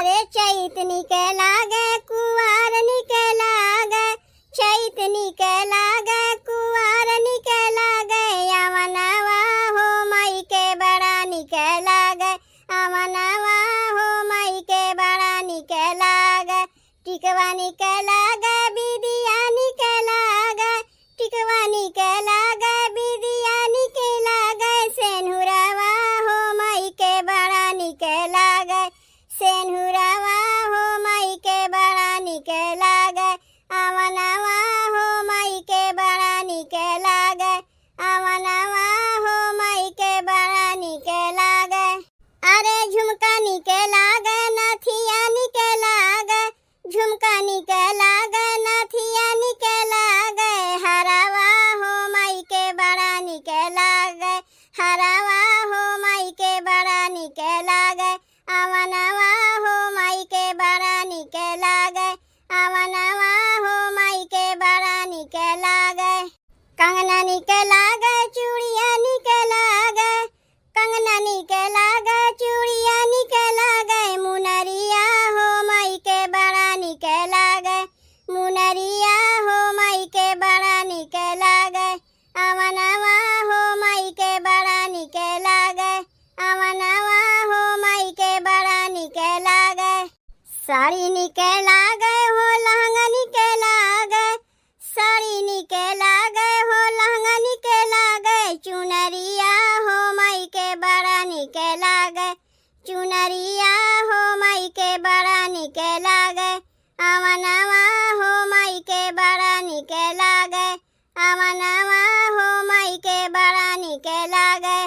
अरे चैत निकला गे कुवार निकला गे, चैत निकला गे कुवार निकला गे, अमनवा हो मई के बड़ा निकला गे, अमनवा हो मई के बड़ा निकला गे। टिकवा निकला गे बिदिया निकला गे, टिकवा निकला गे बिदिया निकला गे, सेनुरवा हो मई के बड़ा निकला गे, सेनुरवा हो मई के बड़ा निकला गे, अमनवा हो मई के बड़ा निकला गे, अमनवा हो मई के बड़ा निकला गे। अरे झुमका निकला गे नथिया निकला गे, झुमका निकला गे नथिया निकला गे, हरवा हो मई के बड़ा निकला गे, हरवा हो मई के बड़ा निकला गे, अमनवा हो मई के बड़ा निकला गे, अमनवा हो मई के बड़ा निकला गे। कंगना निकला गे चूड़िया निकला गे, कंगना निकला गे चूड़िया निकला गे, मुनरिया हो मई के बड़ा निकला गे, मुनरिया हो मई के बड़ा निकला गे, अमनवा हो मई के बड़ा निकला गे, अमनवा हो मई के बड़ा निकला गे। साड़ी निकला गे हो लहंगा निकला गे, साड़ी निकला गे हो लहंगा निकला गे, चुनरिया हो मई के बड़ा निकला गे, चुनरिया हो मई के बड़ा निकला गे, अमनवा हो मई के बड़ा निकला गे, अमनवा हो मई के बड़ा निकला गे।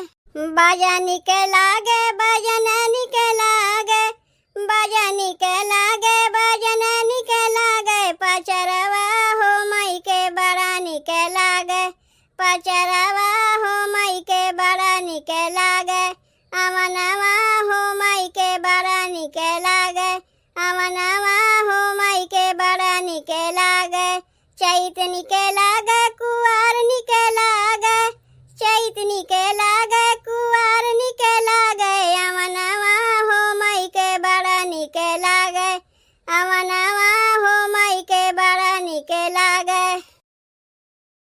बाजा निकला गे बाजन निकला गे, बाजा निकला गे बाजन निकला गे, पचरवा हो मई के बड़ा निकला गे, पचरवा हो मई के बड़ा निकला गे, अमनवा हो मई के बड़ा निकला गे, अमनवा हो मई के बड़ा निकला गे। चैत निकला गे